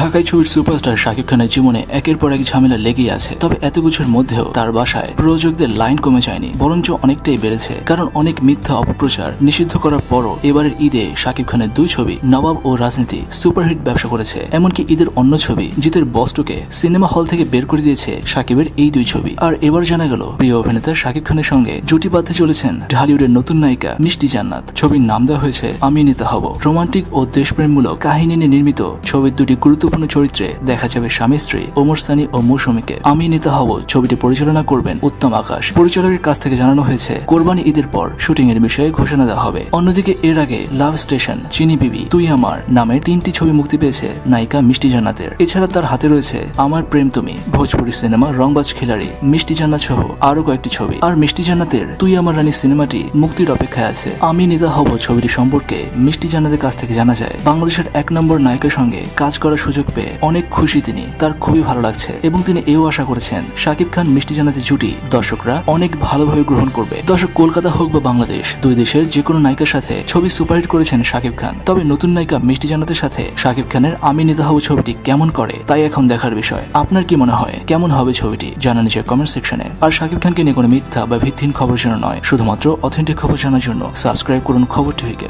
ঢাকাই ছবির সুপারস্টার শাকিব খানের জীবনে একের পর এক ঝামেলা লেগেই আছে। তবে এত কিছুর মধ্যেও তার বাসায় প্রযোজকদের লাইন কমে যায়নি, বরঞ্চ অনেকটাই বেড়েছে। কারণ অনেক মিথ্যা অপপ্রচার নিষিদ্ধ করার পরও এবারের ঈদে শাকিব খানের দুই ছবি নবাব ও রাজনীতি সুপারহিট ব্যবসা করেছে। এমনকি ঈদের অন্য ছবি জিতের বস্টুকে সিনেমা হল থেকে বের করে দিয়েছে শাকিবের এই দুই ছবি। আর এবার জানা গেল প্রিয় অভিনেতা শাকিব খানের সঙ্গে জুটি বাঁধতে চলেছেন ঢালিউডের নতুন নায়িকা মিষ্টি জান্নাত। ছবির নাম দেওয়া হয়েছে আমি নিতে হব। রোমান্টিক ও দেশপ্রেমমূলক কাহিনী নিয়ে নির্মিত ছবির দুটি গুরুত্বপূর্ণ চরিত্রে দেখা যাবে স্বামী স্ত্রী ওমর সানি ও মৌসুমীকে। আমি নিতে হব ছবিটি পরিচালনা করবেন উত্তম আকাশ। পরিচালকের কাছ থেকে জানানো হয়েছে কোরবানি ঈদের পর শুটিং এর বিষয়ে ঘোষণা দেওয়া হবে। অন্যদিকে এর আগে লাভ স্টেশন, চিনি বিবি, তুই আমার নামের 3টি ছবি মুক্তি পেয়েছে নায়িকা মিষ্টি জান্নাতের। এছাড়া তার হাতে রয়েছে আমার প্রেম তুমি, ভোজপুরি সিনেমা রংবাজ খিলাড়ি, মিষ্টি জান্নাত সহ আরো কয়েকটি ছবি। আর মিষ্টি জান্নাতের তুই আমার রানী সিনেমাটি মুক্তির অপেক্ষায় আছে। আমি নিতে হব ছবিটি সম্পর্কে মিষ্টি জান্নাতের কাছ থেকে জানা যায় বাংলাদেশের 1 নম্বর নায়িকার সঙ্গে কাজ করার সুযোগ পেয়ে অনেক খুশি তিনি। তার খুবই ভালো লাগছে এবং তিনি এও আশা করেছেন শাকিব খান মিষ্টি জান্নাতের জুটি দর্শকরা অনেক ভালোভাবে গ্রহণ করবে। দর্শক, কলকাতা হোক বা বাংলাদেশ, দুই দেশের যে কোনো নায়িকার সাথে ছবি সুপারহিট করেছেন শাকিব খান। তবে নতুন নায়িকা মিষ্টি জান্নাতের সাথে শাকিব খানের আমি নিতে হব ছবিটি কেমন করে তাই এখন দেখার বিষয়। আপনার কি মনে হয় কেমন হবে ছবিটি জানান নিচে কমেন্ট সেকশনে। আর শাকিব খানকে নিয়ে কোনো মিথ্যা বা ভিত্তিহীন খবর যেন নয়, শুধুমাত্র অথেন্টিক খবর জানার জন্য সাবস্ক্রাইব করুন খবর টিভিকে।